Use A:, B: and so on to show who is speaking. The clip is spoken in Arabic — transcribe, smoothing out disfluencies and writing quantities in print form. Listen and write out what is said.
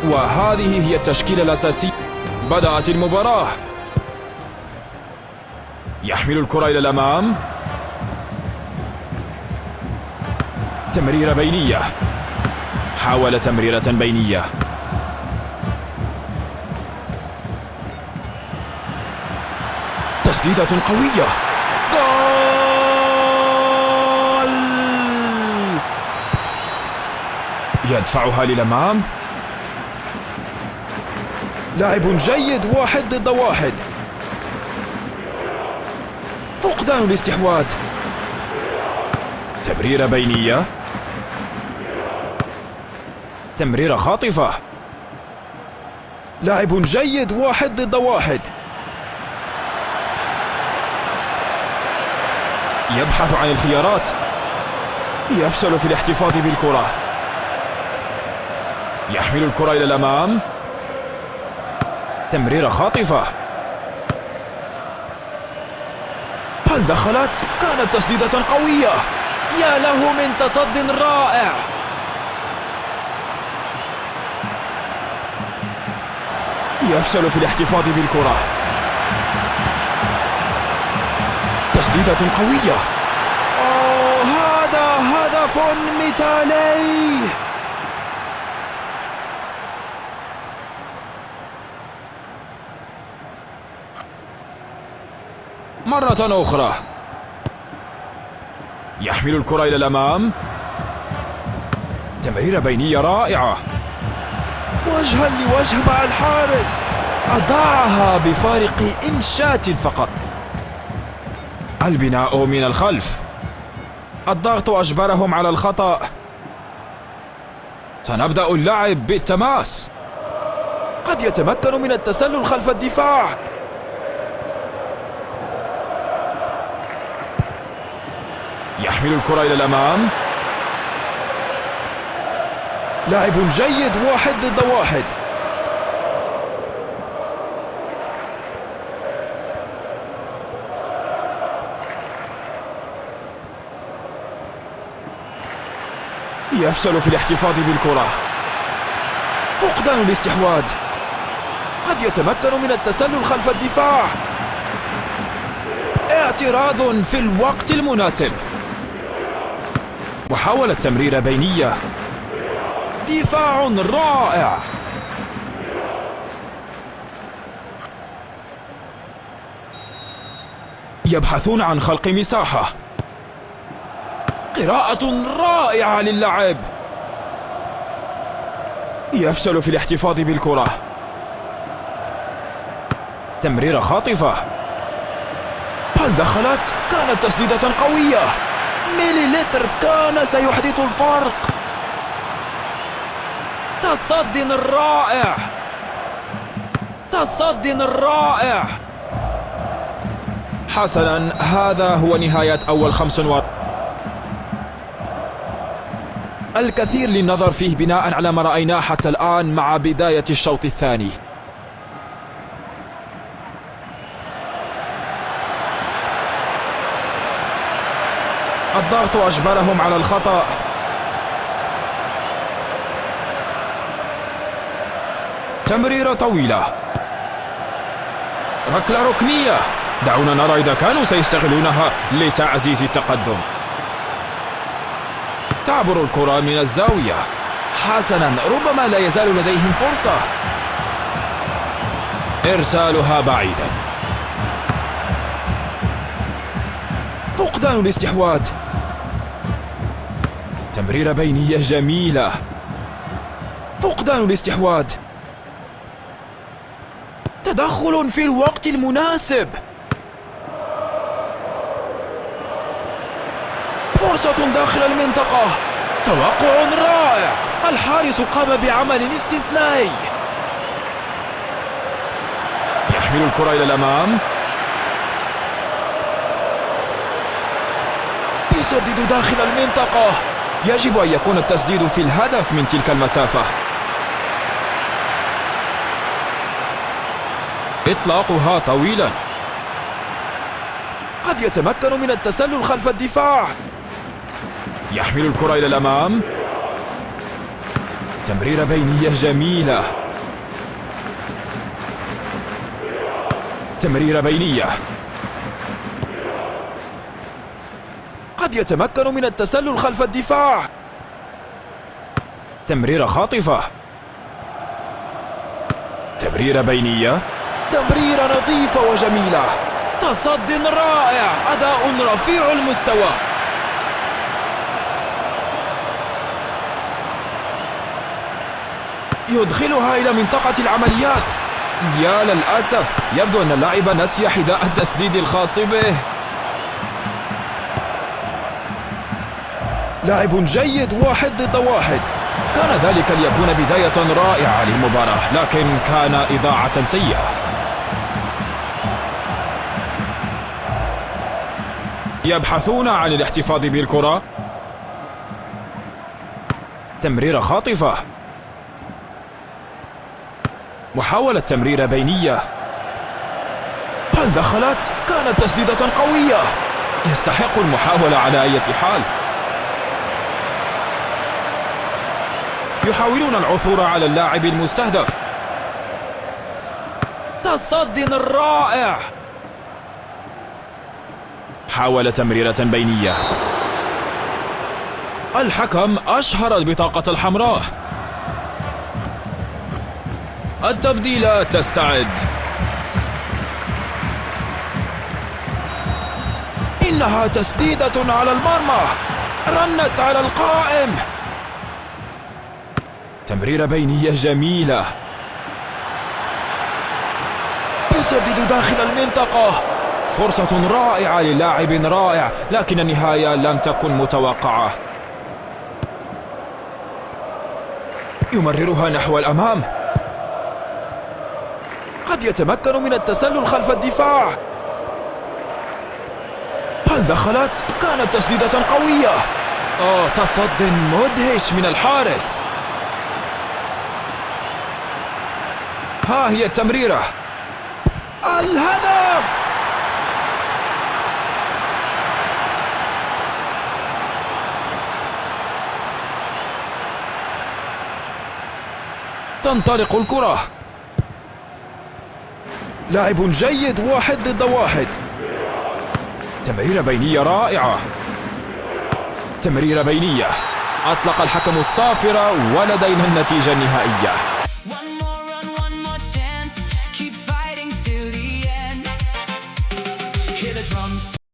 A: وهذه هي التشكيلة الأساسية. بدأت المباراة. يحمل الكرة إلى الأمام. تمريرة بينية. حاول تمريرة بينية. تسديدة قوية. جول! يدفعها للأمام. لاعب جيد، 1 ضد 1. فقدان الاستحواذ. تمريرة بينية. تمريرة خاطفة. لاعب جيد، 1 ضد 1. يبحث عن الخيارات. يفشل في الاحتفاظ بالكرة. يحمل الكرة إلى الأمام. تمريرة خاطفة. هل دخلت؟ كانت تسديدة قوية. يا له من تصد رائع. يفشل في الاحتفاظ بالكرة. تسديدة قوية. هذا هدف مثالي. مرة أخرى. يحمل الكرة إلى الأمام. تمريرة بينية رائعة. وجها لوجه مع الحارس. أضاعها بفارق إنشات فقط. البناء من الخلف. الضغط أجبرهم على الخطأ. سنبدأ اللعب بالتماس. قد يتمكن من التسلل خلف الدفاع. يحمل الكرة إلى الأمام. لاعب جيد، 1 ضد 1. يفشل في الاحتفاظ بالكرة. فقدان الاستحواذ. قد يتمكن من التسلل خلف الدفاع. اعتراض في الوقت المناسب. محاولة تمريرة بينية. دفاع رائع. يبحثون عن خلق مساحة. قراءة رائعة للعب. يفشل في الاحتفاظ بالكرة. تمريرة خاطفة. هل دخلت؟ كانت تسديدة قوية. مليلتر كان سيحدث الفرق. تصد رائع. تصد رائع. حسنا، هذا هو نهاية أول 45. الكثير للنظر فيه بناء على ما رأيناه حتى الآن مع بداية الشوط الثاني. الضغط أجبرهم على الخطأ. تمريرة طويلة. ركلة ركنية. دعونا نرى إذا كانوا سيستغلونها لتعزيز التقدم. تعبر الكرة من الزاوية. حسنا، ربما لا يزال لديهم فرصة. إرسالها بعيدا. فقدان الاستحواذ. تمريرة بينية جميلة. فقدان الاستحواذ. تدخل في الوقت المناسب. فرصة داخل المنطقة. توقع رائع. الحارس قام بعمل استثنائي. يحمل الكرة إلى الأمام. يسدد داخل المنطقة. يجب أن يكون التسديد في الهدف من تلك المسافة. إطلاقها طويلا. قد يتمكن من التسلل خلف الدفاع. يحمل الكرة إلى الأمام. تمريرة بينية جميلة. تمريرة بينية. قد يتمكن من التسلل خلف الدفاع. تمريرة خاطفة. تمريرة بينية. تمريرة نظيفة وجميلة. تصد رائع، أداء رفيع المستوى. يدخلها إلى منطقة العمليات. يا للأسف، يبدو أن اللاعب نسي حذاء التسديد الخاص به. لاعب جيد، 1 ضد 1. كان ذلك ليكون بداية رائعة للمباراة، لكن كان إضاعة سيئة. يبحثون عن الاحتفاظ بالكرة. تمريرة خاطفة. محاولة تمريرة بينية. هل دخلت؟ كانت تسديدة قوية. يستحق المحاولة على أي حال. يحاولون العثور على اللاعب المستهدف. تصد رائع. حاول تمريرة بينية. الحكم أشهر البطاقة الحمراء. التبديلات تستعد. إنها تسديدة على المرمى. رنت على القائم. تمريرة بينية جميلة. يسدد داخل المنطقة. فرصة رائعة للاعب رائع، لكن النهاية لم تكن متوقعة. يمررها نحو الأمام. قد يتمكن من التسلل خلف الدفاع. هل دخلت؟ كانت تسديدة قوية. تصد مدهش من الحارس. ها هي التمريرة. الهدف. تنطلق الكرة. لاعب جيد، 1 ضد 1. تمريرة بينية رائعة. تمريرة بينية. أطلق الحكم الصافرة ولدينا النتيجة النهائية.